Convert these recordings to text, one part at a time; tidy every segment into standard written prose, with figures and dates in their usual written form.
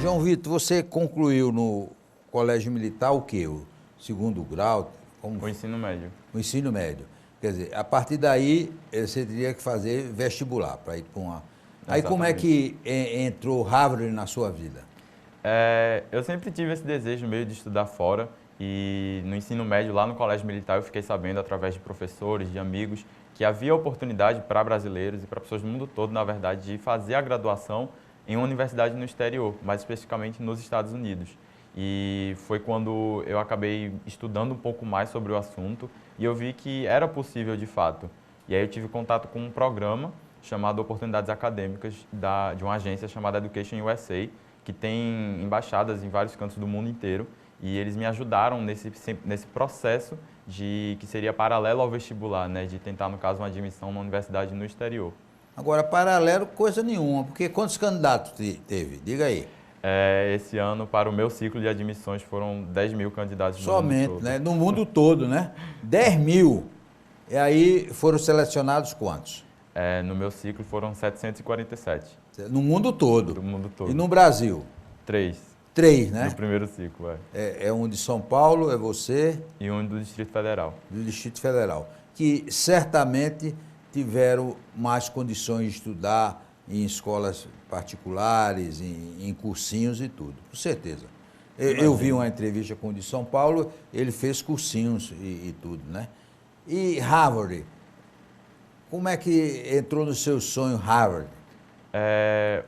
João Vitor, você concluiu no Colégio Militar o quê? O segundo grau? O ensino médio. O ensino médio. Quer dizer, a partir daí você teria que fazer vestibular para ir para uma... Aí como é que entrou Harvard na sua vida? Eu sempre tive esse desejo meio de estudar fora e no ensino médio, lá no Colégio Militar, eu fiquei sabendo através de professores, de amigos, que havia oportunidade para brasileiros e para pessoas do mundo todo, na verdade, de fazer a graduação em uma universidade no exterior, mais especificamente nos Estados Unidos. E foi quando eu acabei estudando um pouco mais sobre o assunto e eu vi que era possível de fato. E aí eu tive contato com um programa chamado Oportunidades Acadêmicas de uma agência chamada Education USA, que tem embaixadas em vários cantos do mundo inteiro, e eles me ajudaram nesse processo que seria paralelo ao vestibular, né, de tentar, no caso, uma admissão na universidade no exterior. Agora, paralelo, coisa nenhuma, porque quantos candidatos teve? Diga aí. Esse ano, para o meu ciclo de admissões, foram 10 mil candidatos do mundo todo. Né? No mundo todo, né? 10 mil. E aí foram selecionados quantos? No meu ciclo foram 747. No mundo todo? Do mundo todo. E no Brasil? 3. 3, né? No primeiro ciclo, É um de São Paulo, é você? E um do Distrito Federal. Do Distrito Federal. Que certamente tiveram mais condições de estudar em escolas particulares, em cursinhos e tudo, com certeza. Eu vi uma entrevista com o de São Paulo, ele fez cursinhos e tudo, né? E Harvard, como é que entrou no seu sonho Harvard?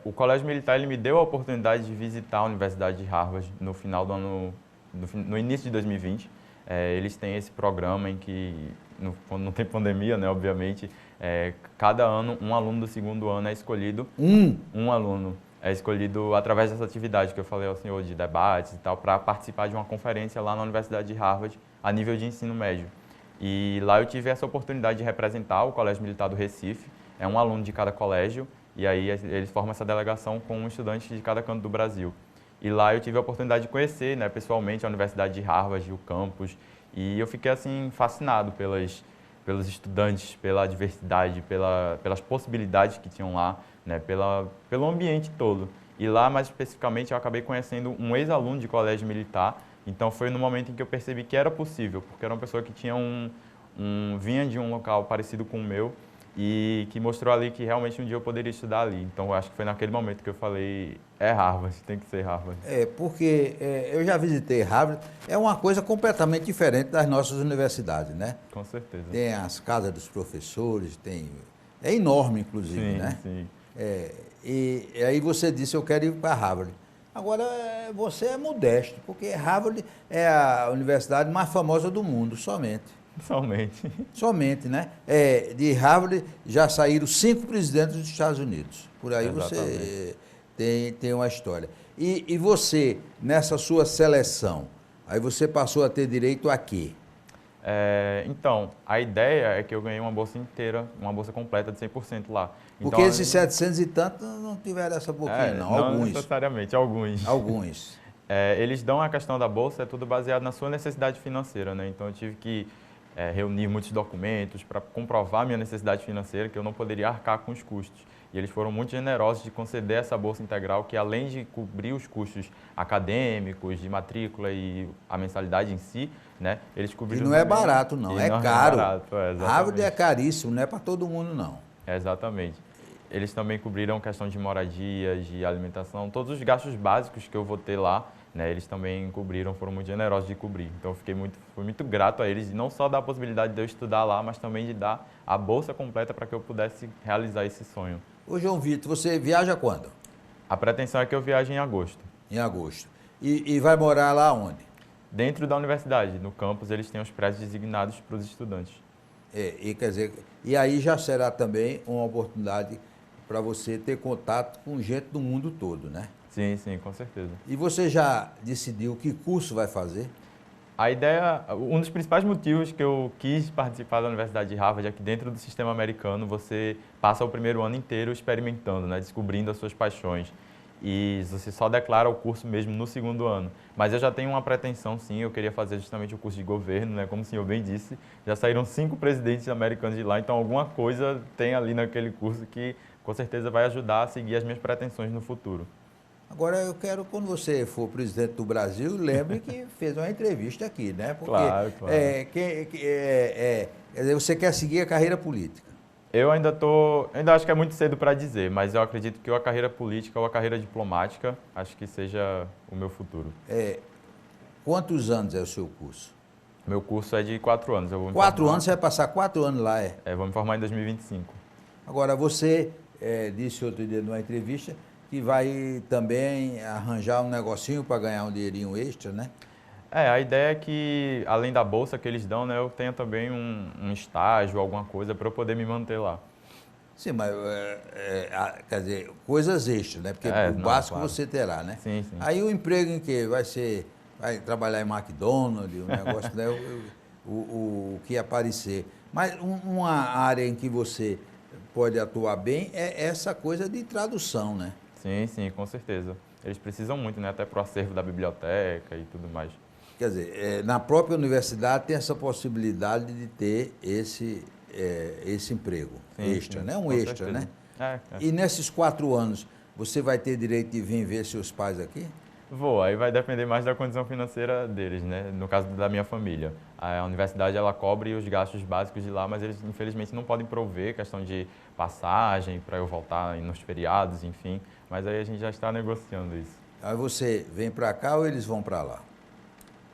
O Colégio Militar ele me deu a oportunidade de visitar a Universidade de Harvard no final do ano, no início de 2020. Eles têm esse programa em que, quando não tem pandemia, né, obviamente, cada ano um aluno do segundo ano é escolhido. Um aluno é escolhido através dessa atividade que eu falei ao senhor, de debates e tal, para participar de uma conferência lá na Universidade de Harvard, a nível de ensino médio. E lá eu tive essa oportunidade de representar o Colégio Militar do Recife, é um aluno de cada colégio, e aí eles formam essa delegação com estudantes de cada canto do Brasil. E lá eu tive a oportunidade de conhecer, né, pessoalmente a Universidade de Harvard, o campus, e eu fiquei assim fascinado pelos estudantes, pela diversidade, pelas possibilidades que tinham lá, né, pelo ambiente todo. E lá, mais especificamente, eu acabei conhecendo um ex-aluno de colégio militar, então foi no momento em que eu percebi que era possível, porque era uma pessoa que tinha vinha de um local parecido com o meu, e que mostrou ali que realmente um dia eu poderia estudar ali. Então, eu acho que foi naquele momento que eu falei, Harvard, tem que ser Harvard. Porque eu já visitei Harvard, é uma coisa completamente diferente das nossas universidades, né? Com certeza. Tem as casas dos professores, é enorme, inclusive, sim, né? Sim. E aí você disse, eu quero ir para Harvard. Agora, você é modesto, porque Harvard é a universidade mais famosa do mundo, somente. Somente, né? De Harvard já saíram 5 presidentes dos Estados Unidos. Por aí Exatamente. Você tem uma história. E você, nessa sua seleção, aí você passou a ter direito a quê? Então, a ideia é que eu ganhei uma bolsa inteira, uma bolsa completa de 100% lá. Porque então, esses 700 e tanto não tiveram essa pouquinho, não. Alguns. Não necessariamente, alguns. Alguns. Eles dão a questão da bolsa, é tudo baseado na sua necessidade financeira, né? Então, eu tive que reunir muitos documentos para comprovar minha necessidade financeira, que eu não poderia arcar com os custos. E eles foram muito generosos de conceder essa bolsa integral, que além de cobrir os custos acadêmicos, de matrícula e a mensalidade em si, né, eles cobriram. E não é barato, não, é caro. Harvard é caríssimo, não é para todo mundo, não. Exatamente. Eles também cobriram questão de moradia, de alimentação, todos os gastos básicos que eu vou ter lá, né, eles também cobriram, foram muito generosos de cobrir. Então, fui muito grato a eles, de não só dar a possibilidade de eu estudar lá, mas também de dar a bolsa completa para que eu pudesse realizar esse sonho. Ô, João Vitor, você viaja quando? A pretensão é que eu viaje em agosto. Em agosto. E vai morar lá onde? Dentro da universidade, no campus, eles têm os prédios designados para os estudantes. Quer dizer, e aí já será também uma oportunidade para você ter contato com gente do mundo todo, né? Sim, com certeza. E você já decidiu que curso vai fazer? A ideia, um dos principais motivos que eu quis participar da Universidade de Harvard é que dentro do sistema americano você passa o primeiro ano inteiro experimentando, né, descobrindo as suas paixões. E você só declara o curso mesmo no segundo ano. Mas eu já tenho uma pretensão, sim, eu queria fazer justamente o curso de governo, né, como o senhor bem disse. Já saíram 5 presidentes americanos de lá, então alguma coisa tem ali naquele curso que com certeza vai ajudar a seguir as minhas pretensões no futuro. Agora, eu quero, quando você for presidente do Brasil, lembre que fez uma entrevista aqui, né? Porque claro. quer dizer, você quer seguir a carreira política. Eu ainda acho que é muito cedo para dizer, mas eu acredito que ou a carreira política ou a carreira diplomática, acho que seja o meu futuro. Quantos anos é o seu curso? Meu curso é de 4 anos. 4 anos, você vai passar 4 anos lá, vou me formar em 2025. Agora, você disse outro dia numa entrevista que vai também arranjar um negocinho para ganhar um dinheirinho extra, né? A ideia é que, além da bolsa que eles dão, né, eu tenha também um estágio, alguma coisa, para eu poder me manter lá. Sim, mas, quer dizer, coisas extras, né? Porque o básico claro. Você terá, né? Sim, sim. Aí o emprego em que? Vai trabalhar em McDonald's, o negócio, né? O que aparecer. Mas uma área em que você pode atuar bem é essa coisa de tradução, né? Sim, com certeza. Eles precisam muito, né? Até para o acervo da biblioteca e tudo mais. Quer dizer, na própria universidade tem essa possibilidade de ter esse emprego extra, né? Um extra, certeza. Né? E nesses 4 anos, você vai ter direito de vir ver seus pais aqui? Vou, aí vai depender mais da condição financeira deles, né? No caso da minha família. A universidade, ela cobre os gastos básicos de lá, mas eles, infelizmente, não podem prover questão de passagem para eu voltar nos feriados, enfim. Mas aí a gente já está negociando isso. Aí você vem para cá ou eles vão para lá?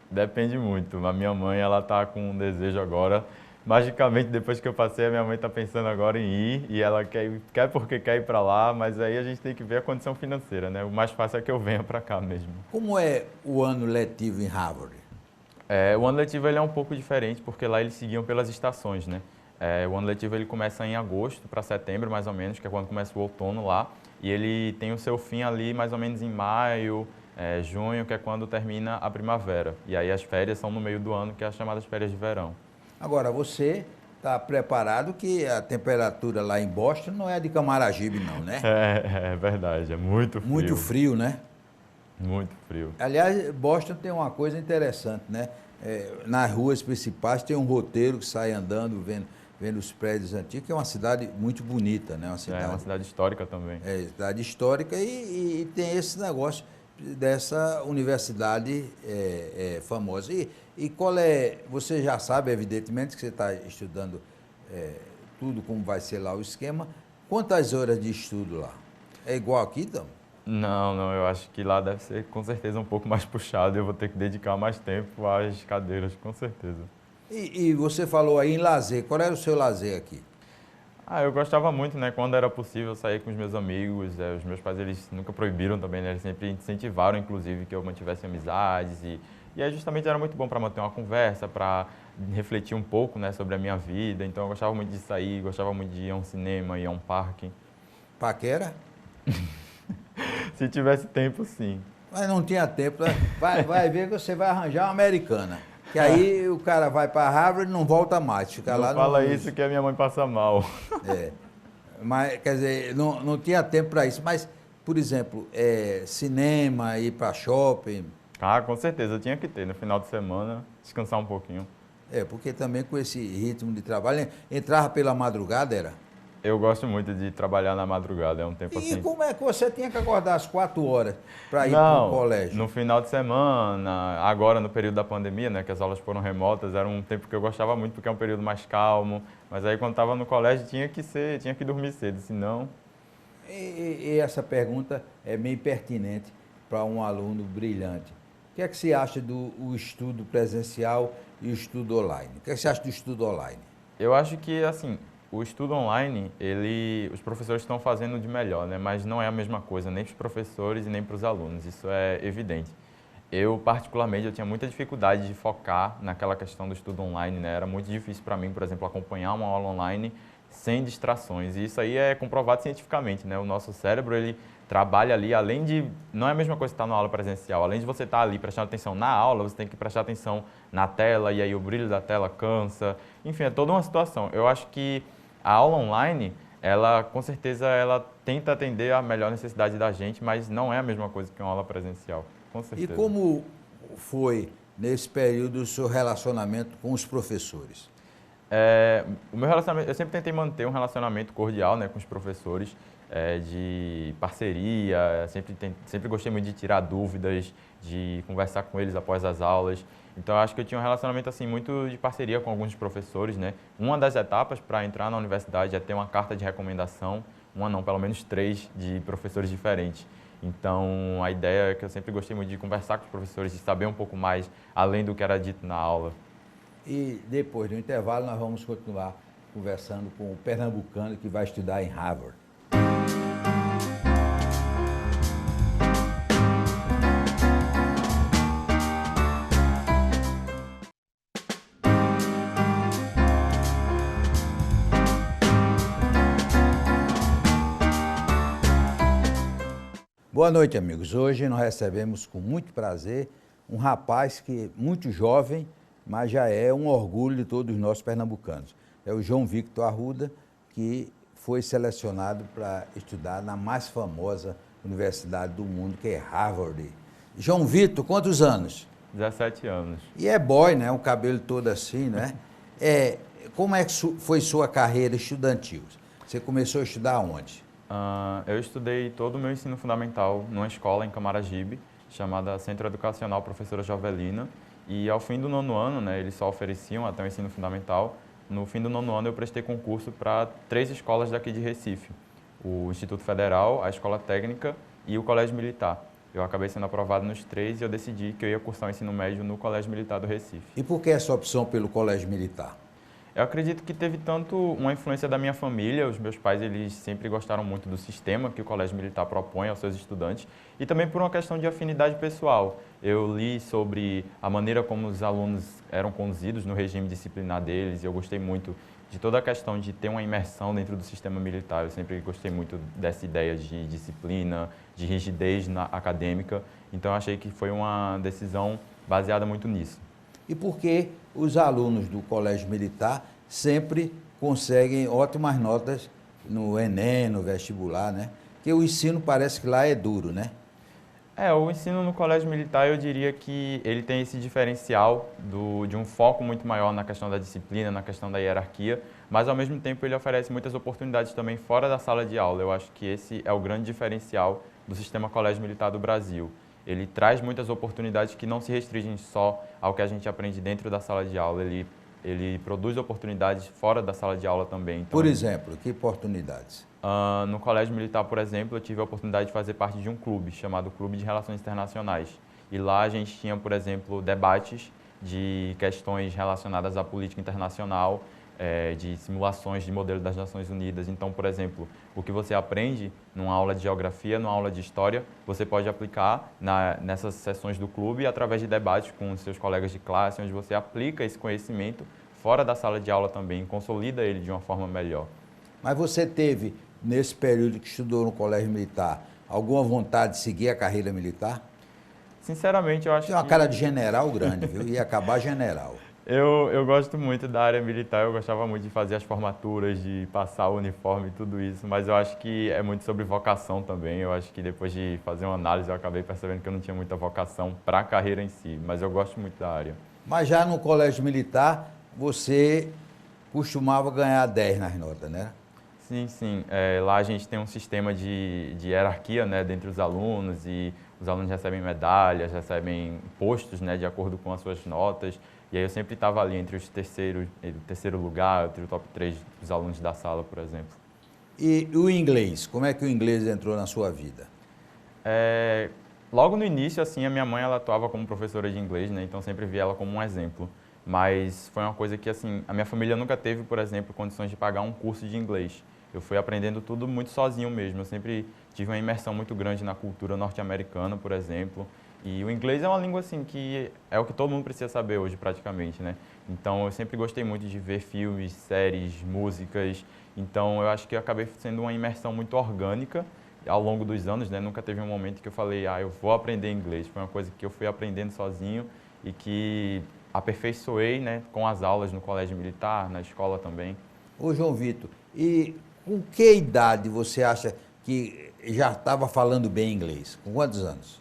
Depende muito. A minha mãe, ela está com um desejo agora. Magicamente, depois que eu passei, a minha mãe está pensando agora em ir e ela quer porque quer ir para lá, mas aí a gente tem que ver a condição financeira, né? O mais fácil é que eu venha para cá mesmo. Como é o ano letivo em Harvard? O ano letivo ele é um pouco diferente, porque lá eles seguiam pelas estações, né? O ano letivo ele começa em agosto para setembro, mais ou menos, que é quando começa o outono lá, e ele tem o seu fim ali mais ou menos em maio, junho, que é quando termina a primavera. E aí as férias são no meio do ano, que é as chamadas férias de verão. Agora, você está preparado que a temperatura lá em Boston não é de Camaragibe, não, né? É verdade, é muito frio. Muito frio, né? Muito frio. Aliás, Boston tem uma coisa interessante, né? Nas ruas principais tem um roteiro que sai andando, vendo os prédios antigos, que é uma cidade muito bonita, né? Uma cidade histórica também. Cidade histórica e tem esse negócio dessa universidade famosa. E qual você já sabe, evidentemente, que você está estudando tudo como vai ser lá o esquema. Quantas horas de estudo lá? É igual aqui, então? Não, eu acho que lá deve ser com certeza um pouco mais puxado. Eu vou ter que dedicar mais tempo às cadeiras, com certeza. E você falou aí em lazer. Qual era o seu lazer aqui? Eu gostava muito, né? Quando era possível sair com os meus amigos. Os meus pais, eles nunca proibiram também, né? Eles sempre incentivaram, inclusive, que eu mantivesse amizades. E aí justamente era muito bom para manter uma conversa, para refletir um pouco, né, sobre a minha vida. Então eu gostava muito de sair, gostava muito de ir a um cinema, ir a um parque. Paquera? Se tivesse tempo, sim. Mas não tinha tempo. Vai ver que você vai arranjar uma americana. Que aí o cara vai para Harvard e não volta mais. Fica não lá fala isso que a minha mãe passa mal. Mas, quer dizer, não tinha tempo para isso. Mas, por exemplo, cinema, ir para shopping. Com certeza. Eu tinha que ter no final de semana, descansar um pouquinho. Porque também com esse ritmo de trabalho, entrava pela madrugada, era? Eu gosto muito de trabalhar na madrugada, é um tempo assim. E como é que você tinha que acordar às 4 horas para ir para o colégio? No final de semana, agora no período da pandemia, né, que as aulas foram remotas, era um tempo que eu gostava muito porque é um período mais calmo. Mas aí quando estava no colégio tinha que dormir cedo, senão... E essa pergunta é meio pertinente para um aluno brilhante. O que é que você acha do estudo presencial e o estudo online? O que é que você acha do estudo online? Eu acho que, assim, o estudo online, os professores estão fazendo de melhor, né? Mas não é a mesma coisa, nem para os professores e nem para os alunos, isso é evidente. Eu, particularmente, eu tinha muita dificuldade de focar naquela questão do estudo online, né? Era muito difícil para mim, por exemplo, acompanhar uma aula online sem distrações. E isso aí é comprovado cientificamente, né? O nosso cérebro, ele trabalha ali, além de... Não é a mesma coisa que estar na aula presencial. Além de você estar ali prestando atenção na aula, você tem que prestar atenção na tela, e aí o brilho da tela cansa. Enfim, é toda uma situação. Eu acho que a aula online, ela, com certeza, ela tenta atender a melhor necessidade da gente, mas não é a mesma coisa que uma aula presencial, com certeza. E como foi, nesse período, o seu relacionamento com os professores? O meu relacionamento, eu sempre tentei manter um relacionamento cordial, né, com os professores. de parceria, sempre gostei muito de tirar dúvidas, de conversar com eles após as aulas. Então, eu acho que eu tinha um relacionamento assim, muito de parceria com alguns professores, né? Uma das etapas para entrar na universidade é ter uma carta de recomendação, uma não, pelo menos 3 de professores diferentes. Então, a ideia é que eu sempre gostei muito de conversar com os professores, de saber um pouco mais, além do que era dito na aula. E depois do intervalo, nós vamos continuar conversando com o pernambucano que vai estudar em Harvard. Boa noite, amigos. Hoje nós recebemos com muito prazer um rapaz que é muito jovem, mas já é um orgulho de todos nós pernambucanos. É o João Victor Arruda, que foi selecionado para estudar na mais famosa universidade do mundo, que é Harvard. João Victor, quantos anos? 17 anos. E é boy, né? Um cabelo todo assim, né? Como é que foi sua carreira estudantil? Você começou a estudar onde? Eu estudei todo o meu ensino fundamental numa escola em Camaragibe, chamada Centro Educacional Professora Jovelina, e ao fim do 9º ano, né, eles só ofereciam até o ensino fundamental. No fim do 9º ano eu prestei concurso para 3 escolas daqui de Recife, o Instituto Federal, a Escola Técnica e o Colégio Militar. Eu acabei sendo aprovado nos 3 e eu decidi que eu ia cursar o ensino médio no Colégio Militar do Recife. E por que essa opção pelo Colégio Militar? Eu acredito que teve tanto uma influência da minha família, os meus pais eles sempre gostaram muito do sistema que o Colégio Militar propõe aos seus estudantes, e também por uma questão de afinidade pessoal. Eu li sobre a maneira como os alunos eram conduzidos no regime disciplinar deles, e eu gostei muito de toda a questão de ter uma imersão dentro do sistema militar. Eu sempre gostei muito dessa ideia de disciplina, de rigidez acadêmica, então eu achei que foi uma decisão baseada muito nisso. E por que os alunos do Colégio Militar sempre conseguem ótimas notas no Enem, no vestibular, né? Porque o ensino parece que lá é duro, né? O ensino no Colégio Militar, eu diria que ele tem esse diferencial de um foco muito maior na questão da disciplina, na questão da hierarquia, mas ao mesmo tempo ele oferece muitas oportunidades também fora da sala de aula. Eu acho que esse é o grande diferencial do sistema Colégio Militar do Brasil. Ele traz muitas oportunidades que não se restringem só ao que a gente aprende dentro da sala de aula. Ele produz oportunidades fora da sala de aula também. Então, por exemplo, que oportunidades? No Colégio Militar, por exemplo, eu tive a oportunidade de fazer parte de um clube chamado Clube de Relações Internacionais. E lá a gente tinha, por exemplo, debates de questões relacionadas à política internacional, de simulações de modelo das Nações Unidas. Então, por exemplo, o que você aprende numa aula de geografia, numa aula de história, você pode aplicar nessas sessões do clube através de debates com os seus colegas de classe, onde você aplica esse conhecimento fora da sala de aula também, consolida ele de uma forma melhor. Mas você teve, nesse período que estudou no Colégio Militar, alguma vontade de seguir a carreira militar? Sinceramente, eu acho que... Tem uma cara de general grande, viu? Ia acabar general. Eu gosto muito da área militar, eu gostava muito de fazer as formaturas, de passar o uniforme e tudo isso, mas eu acho que é muito sobre vocação também. Eu acho que depois de fazer uma análise eu acabei percebendo que eu não tinha muita vocação para a carreira em si, mas eu gosto muito da área. Mas já no Colégio Militar, você costumava ganhar 10 nas notas, né? Sim, sim. Lá a gente tem um sistema de hierarquia, né, dentre os alunos, e os alunos recebem medalhas, recebem postos, né, de acordo com as suas notas. E aí eu sempre estava ali entre o terceiro lugar, entre o top 3 dos alunos da sala, por exemplo. E o inglês? Como é que o inglês entrou na sua vida? Logo no início, assim, a minha mãe ela atuava como professora de inglês, né, então sempre vi ela como um exemplo. Mas foi uma coisa que, assim, a minha família nunca teve, por exemplo, condições de pagar um curso de inglês. Eu fui aprendendo tudo muito sozinho mesmo. Eu sempre tive uma imersão muito grande na cultura norte-americana, por exemplo. E o inglês é uma língua, assim, que é o que todo mundo precisa saber hoje, praticamente, né? Então, eu sempre gostei muito de ver filmes, séries, músicas. Então, eu acho que eu acabei sendo uma imersão muito orgânica ao longo dos anos, né? Nunca teve um momento que eu falei, eu vou aprender inglês. Foi uma coisa que eu fui aprendendo sozinho e que aperfeiçoei, né, com as aulas no Colégio Militar, na escola também. Ô, João Victor, e com que idade você acha que já estava falando bem inglês? Com quantos anos?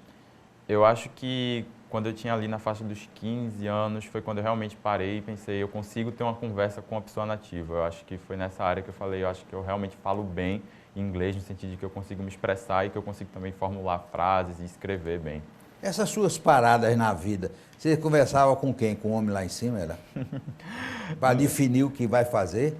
Eu acho que quando eu tinha ali na faixa dos 15 anos, foi quando eu realmente parei e pensei, eu consigo ter uma conversa com uma pessoa nativa. Eu acho que foi nessa área que eu falei, eu acho que eu realmente falo bem inglês, no sentido de que eu consigo me expressar e que eu consigo também formular frases e escrever bem. Essas suas paradas na vida, você conversava com quem? Com o homem lá em cima, era? Para definir o que vai fazer?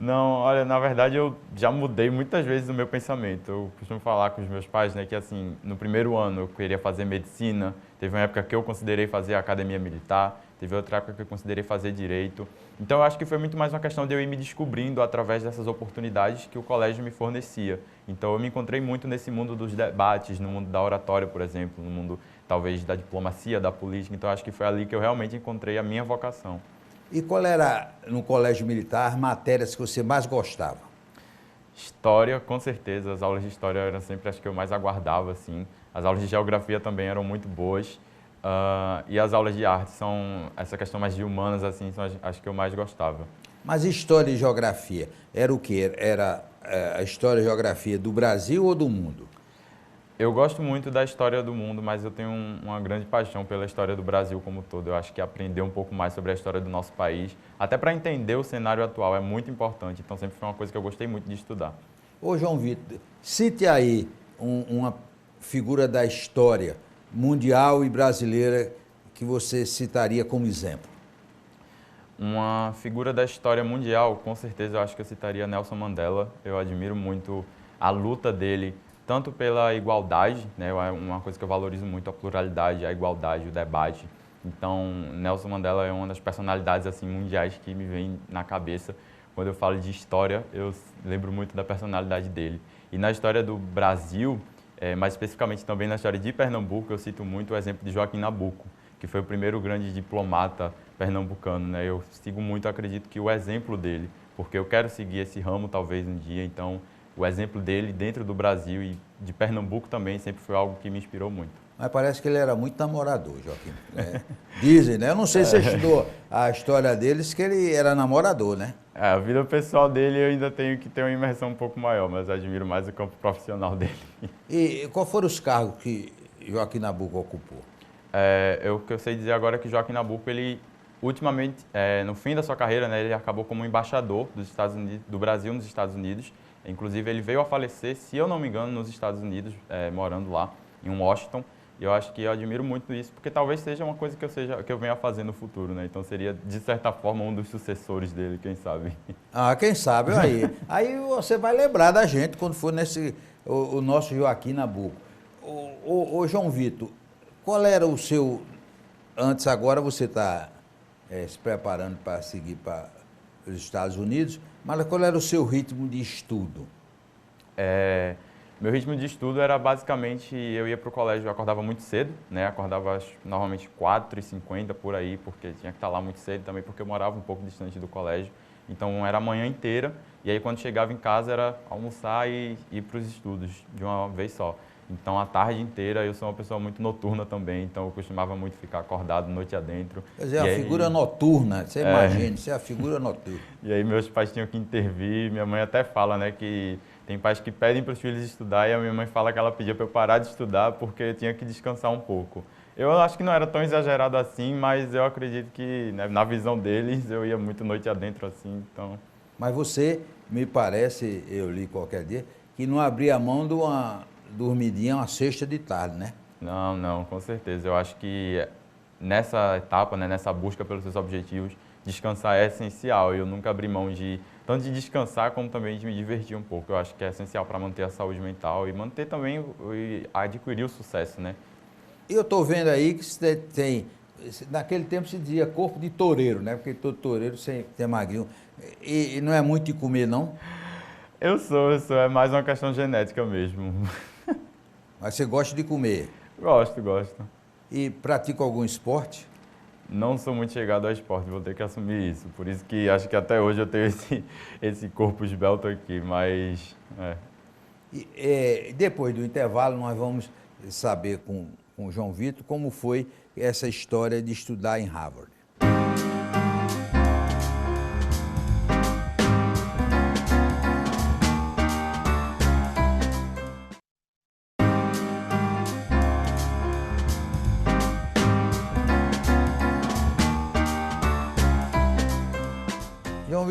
Não, olha, na verdade eu já mudei muitas vezes o meu pensamento. Eu costumo falar com os meus pais, né, que assim, no primeiro ano eu queria fazer medicina, teve uma época que eu considerei fazer academia militar, teve outra época que eu considerei fazer direito. Então eu acho que foi muito mais uma questão de eu ir me descobrindo através dessas oportunidades que o colégio me fornecia. Então eu me encontrei muito nesse mundo dos debates, no mundo da oratória, por exemplo, no mundo talvez da diplomacia, da política. Então eu acho que foi ali que eu realmente encontrei a minha vocação. E qual era, no colégio militar, as matérias que você mais gostava? História, com certeza. As aulas de história eram sempre as que eu mais aguardava, assim. As aulas de geografia também eram muito boas. E as aulas de arte são, essa questão mais de humanas, assim, são as que eu mais gostava. Mas história e geografia, era o quê? Era a história e geografia do Brasil ou do mundo? Eu gosto muito da história do mundo, mas eu tenho uma grande paixão pela história do Brasil como um todo. Eu acho que aprender um pouco mais sobre a história do nosso país, até para entender o cenário atual, é muito importante. Então sempre foi uma coisa que eu gostei muito de estudar. Ô João Vitor, cite aí uma figura da história mundial e brasileira que você citaria como exemplo. Uma figura da história mundial, com certeza eu acho que eu citaria Nelson Mandela. Eu admiro muito a luta dele, tanto pela igualdade, né, uma coisa que eu valorizo muito, a pluralidade, a igualdade, o debate. Então, Nelson Mandela é uma das personalidades assim, mundiais que me vem na cabeça. Quando eu falo de história, eu lembro muito da personalidade dele. E na história do Brasil, mais especificamente também na história de Pernambuco, eu cito muito o exemplo de Joaquim Nabuco, que foi o primeiro grande diplomata pernambucano, né? Eu sigo muito, acredito que o exemplo dele, porque eu quero seguir esse ramo talvez um dia, então o exemplo dele dentro do Brasil e de Pernambuco também sempre foi algo que me inspirou muito. Mas parece que ele era muito namorador, Joaquim. Né? Dizem, né? Eu não sei se você estudou a história deles, que ele era namorador, né? A vida pessoal dele eu ainda tenho que ter uma imersão um pouco maior, mas admiro mais o campo profissional dele. E qual foram os cargos que Joaquim Nabuco ocupou? O que eu sei dizer agora é que Joaquim Nabuco, ele ultimamente, no fim da sua carreira, né, ele acabou como embaixador dos Estados Unidos, do Brasil nos Estados Unidos. Inclusive, ele veio a falecer, se eu não me engano, nos Estados Unidos, morando lá, em Washington. E eu acho que eu admiro muito isso, porque talvez seja uma coisa que eu venha a fazer no futuro, né? Então, seria, de certa forma, um dos sucessores dele, quem sabe. Ah, quem sabe, aí. Aí você vai lembrar da gente quando for o nosso Joaquim Nabuco. Ô João Vitor, qual era o seu... Antes, agora você está se preparando para seguir para os Estados Unidos, mas qual era o seu ritmo de estudo? Meu ritmo de estudo era basicamente, eu ia para o colégio, eu acordava muito cedo, né? Acordava normalmente 4h50 por aí, porque tinha que estar lá muito cedo também, porque eu morava um pouco distante do colégio. Então era a manhã inteira, e aí quando chegava em casa era almoçar e ir para os estudos de uma vez só. Então a tarde inteira, eu sou uma pessoa muito noturna também, então eu costumava muito ficar acordado noite adentro. Quer dizer, a figura noturna, você imagina, você é a figura noturna. E aí meus pais tinham que intervir, minha mãe até fala, né, que tem pais que pedem para os filhos estudar e a minha mãe fala que ela pedia para eu parar de estudar porque eu tinha que descansar um pouco. Eu acho que não era tão exagerado assim, mas eu acredito que, né, na visão deles eu ia muito noite adentro assim, então... Mas você, me parece, eu li qualquer dia, que não abria mão de uma dormidinha, uma sexta de tarde, né? Não, com certeza. Eu acho que nessa etapa, né, nessa busca pelos seus objetivos, descansar é essencial. Eu nunca abri mão de tanto de descansar como também de me divertir um pouco. Eu acho que é essencial para manter a saúde mental e manter também e adquirir o sucesso, né? Eu estou vendo aí que você tem, naquele tempo se dizia corpo de toureiro, né? Porque todo toureiro tem magrinho. E não é muito de comer, não? Eu sou, é mais uma questão genética mesmo. Mas você gosta de comer? Gosto. E pratica algum esporte? Não sou muito chegado ao esporte, vou ter que assumir isso. Por isso que acho que até hoje eu tenho esse corpo esbelto aqui, mas... Depois do intervalo, nós vamos saber com o João Vitor como foi essa história de estudar em Harvard.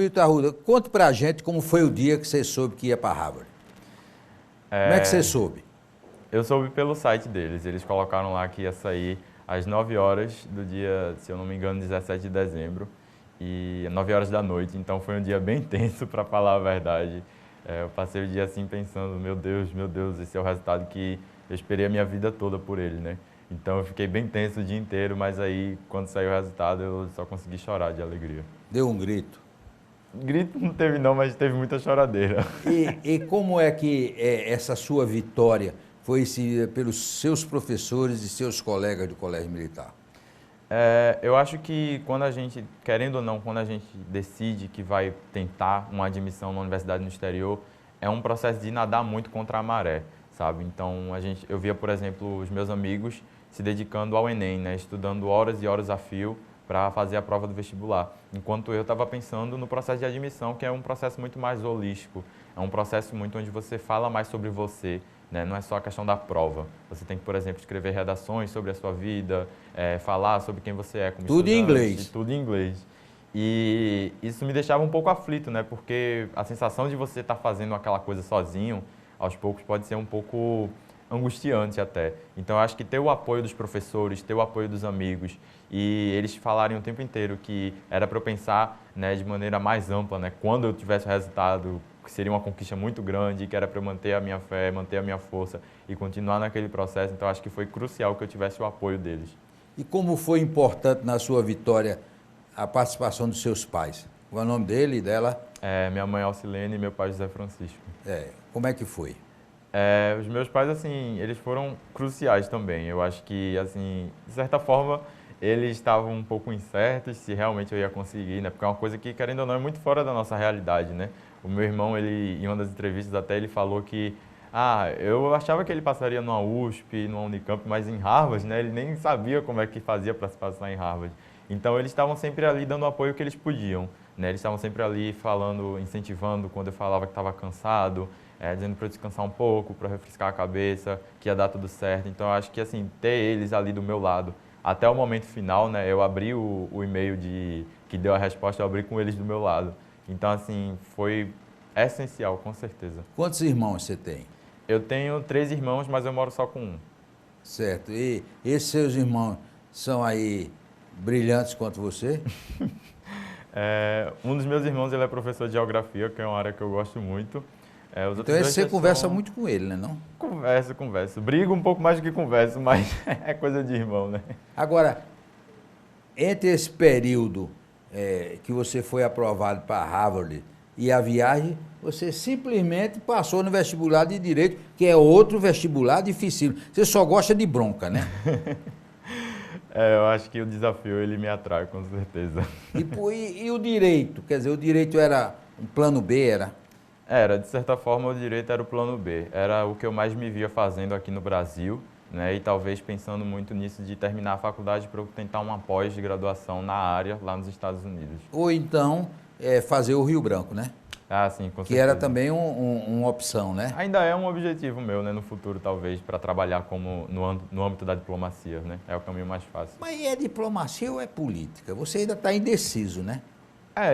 Vitor Arruda, conte pra gente como foi o dia que você soube que ia para Harvard. Como é que você soube? Eu soube pelo site deles. Eles colocaram lá que ia sair às 9 horas do dia, se eu não me engano, 17 de dezembro. E 9 horas da noite. Então foi um dia bem tenso, para falar a verdade. Eu passei o dia assim pensando, meu Deus, esse é o resultado que eu esperei a minha vida toda por ele, né? Então eu fiquei bem tenso o dia inteiro, mas aí quando saiu o resultado eu só consegui chorar de alegria. Deu um grito? Grito não teve não, mas teve muita choradeira. E como é que essa sua vitória foi pelos seus professores e seus colegas do Colégio Militar? Eu acho que quando a gente, querendo ou não, quando a gente decide que vai tentar uma admissão na universidade no exterior, é um processo de nadar muito contra a maré, sabe? Então eu via, por exemplo, os meus amigos se dedicando ao Enem, né? Estudando horas e horas a fio para fazer a prova do vestibular. Enquanto eu estava pensando no processo de admissão, que é um processo muito mais holístico, é um processo muito onde você fala mais sobre você, né? Não é só a questão da prova. Você tem que, por exemplo, escrever redações sobre a sua vida, falar sobre quem você é como tudo estudante. Em inglês. Tudo em inglês. E isso me deixava um pouco aflito, né? Porque a sensação de você estar fazendo aquela coisa sozinho, aos poucos, pode ser um pouco angustiante até. Então, eu acho que ter o apoio dos professores, ter o apoio dos amigos e eles falarem o tempo inteiro que era para eu pensar, né, de maneira mais ampla, né, quando eu tivesse o resultado, que seria uma conquista muito grande, que era para eu manter a minha fé, manter a minha força e continuar naquele processo. Então, acho que foi crucial que eu tivesse o apoio deles. E como foi importante na sua vitória a participação dos seus pais? Qual é o nome dele e dela? Minha mãe Alcilene e meu pai José Francisco. Como é que foi? Os meus pais, assim, eles foram cruciais também. Eu acho que, assim, de certa forma, eles estavam um pouco incertos se realmente eu ia conseguir, né? Porque é uma coisa que, querendo ou não, é muito fora da nossa realidade, né? O meu irmão, em uma das entrevistas até, ele falou que eu achava que ele passaria numa USP, numa Unicamp, mas em Harvard, né? Ele nem sabia como é que fazia para se passar em Harvard. Então, eles estavam sempre ali dando o apoio que eles podiam, né? Eles estavam sempre ali falando, incentivando quando eu falava que estava cansado, dizendo para eu descansar um pouco, para refrescar a cabeça, que ia dar tudo certo. Então, eu acho que, assim, ter eles ali do meu lado, até o momento final, né? Eu abri o e-mail que deu a resposta, eu abri com eles do meu lado. Então, assim, foi essencial, com certeza. Quantos irmãos você tem? Eu tenho 3 irmãos, mas eu moro só com um. Certo. E esses seus irmãos são aí brilhantes quanto você? Um dos meus irmãos, ele é professor de geografia, que é uma área que eu gosto muito. Então você conversa muito com ele, né, não? Converso. Brigo um pouco mais do que converso, mas é coisa de irmão, né? Agora, entre esse período que você foi aprovado para Harvard e a viagem, você simplesmente passou no vestibular de Direito, que é outro vestibular difícil. Você só gosta de bronca, né? Eu acho que o desafio, ele me atrai, com certeza. E o Direito? Quer dizer, o Direito era um plano B, era? Era, de certa forma, o Direito era o plano B. Era o que eu mais me via fazendo aqui no Brasil, né? E talvez pensando muito nisso de terminar a faculdade para eu tentar uma pós-graduação na área lá nos Estados Unidos. Ou então fazer o Rio Branco, né? Sim, com certeza. Que era também uma opção, né? Ainda é um objetivo meu, né, no futuro, talvez, para trabalhar como no âmbito da diplomacia, né? É o caminho mais fácil. Mas é diplomacia ou é política? Você ainda está indeciso, né?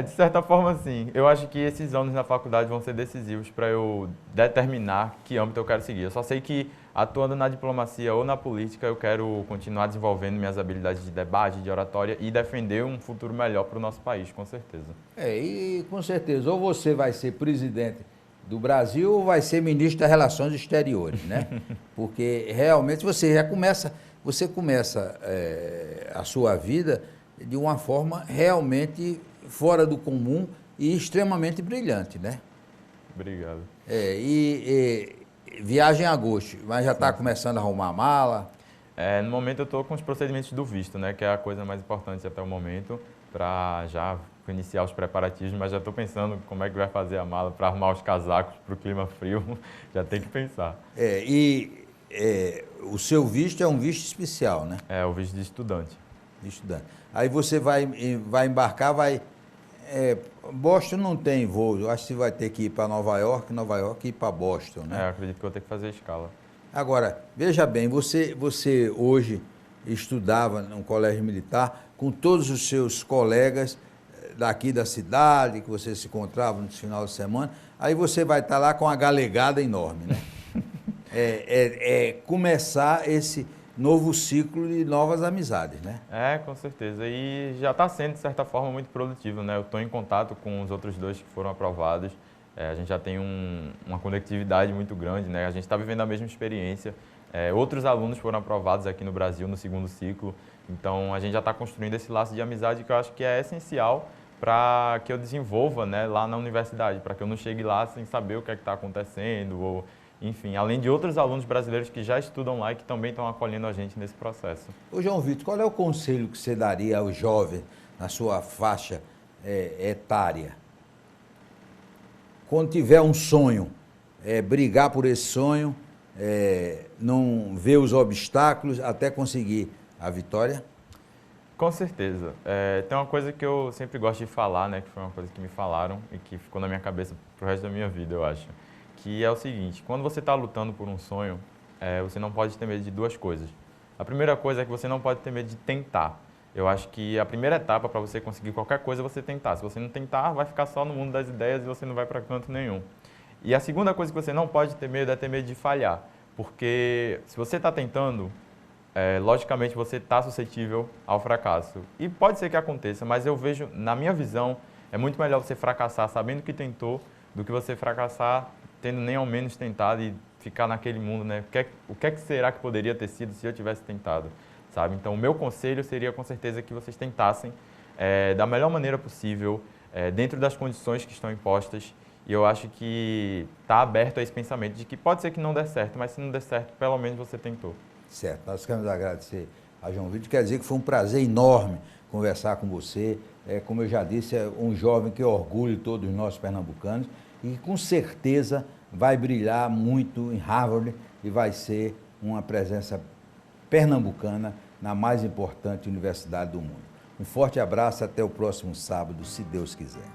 De certa forma, sim. Eu acho que esses anos na faculdade vão ser decisivos para eu determinar que âmbito eu quero seguir. Eu só sei que, atuando na diplomacia ou na política, eu quero continuar desenvolvendo minhas habilidades de debate, de oratória e defender um futuro melhor para o nosso país, com certeza. E com certeza, ou você vai ser presidente do Brasil ou vai ser ministro das Relações Exteriores, né? Porque realmente você começa a sua vida de uma forma realmente fora do comum e extremamente brilhante, né? Obrigado. Viagem em agosto, mas já está começando a arrumar a mala? No momento eu estou com os procedimentos do visto, né? Que é a coisa mais importante até o momento, para já iniciar os preparativos, mas já estou pensando como é que vai fazer a mala para arrumar os casacos para o clima frio, já tem que pensar. O seu visto é um visto especial, né? O visto de estudante. De estudante. Aí você vai embarcar, Boston não tem voo, eu acho que você vai ter que ir para Nova York ir para Boston, né? Eu acredito que eu vou ter que fazer escala. Agora, veja bem, você hoje estudava no colégio militar com todos os seus colegas daqui da cidade, que você se encontrava no final de semana, aí você vai estar lá com uma galegada enorme, né? Começar esse novo ciclo de novas amizades, né? Com certeza. E já está sendo, de certa forma, muito produtivo, né? Eu estou em contato com os outros dois que foram aprovados. A gente já tem uma conectividade muito grande, né? A gente está vivendo a mesma experiência. Outros alunos foram aprovados aqui no Brasil no segundo ciclo. Então, a gente já está construindo esse laço de amizade que eu acho que é essencial para que eu desenvolva, né, lá na universidade, para que eu não chegue lá sem saber o que é que está acontecendo, ou, enfim, além de outros alunos brasileiros que já estudam lá e que também estão acolhendo a gente nesse processo. Ô João Vitor, qual é o conselho que você daria ao jovem na sua faixa etária? Quando tiver um sonho, brigar por esse sonho, não ver os obstáculos até conseguir a vitória? Com certeza. Tem uma coisa que eu sempre gosto de falar, né, que foi uma coisa que me falaram e que ficou na minha cabeça pro resto da minha vida, eu acho, que é o seguinte: quando você está lutando por um sonho, você não pode ter medo de duas coisas. A primeira coisa é que você não pode ter medo de tentar. Eu acho que a primeira etapa para você conseguir qualquer coisa é você tentar. Se você não tentar, vai ficar só no mundo das ideias e você não vai para canto nenhum. E a segunda coisa que você não pode ter medo é ter medo de falhar. Porque se você está tentando, logicamente você está suscetível ao fracasso. E pode ser que aconteça, mas eu vejo, na minha visão, é muito melhor você fracassar sabendo que tentou do que você fracassar tendo nem ao menos tentado e ficar naquele mundo, né? O que é que será que poderia ter sido se eu tivesse tentado? Sabe? Então, o meu conselho seria, com certeza, que vocês tentassem da melhor maneira possível, dentro das condições que estão impostas. E eu acho que está aberto a esse pensamento de que pode ser que não dê certo, mas se não der certo, pelo menos você tentou. Certo. Nós queremos agradecer a João Vitor. Quer dizer que foi um prazer enorme conversar com você. Como eu já disse, é um jovem que orgulha todos nós pernambucanos e com certeza vai brilhar muito em Harvard e vai ser uma presença pernambucana na mais importante universidade do mundo. Um forte abraço, até o próximo sábado, se Deus quiser.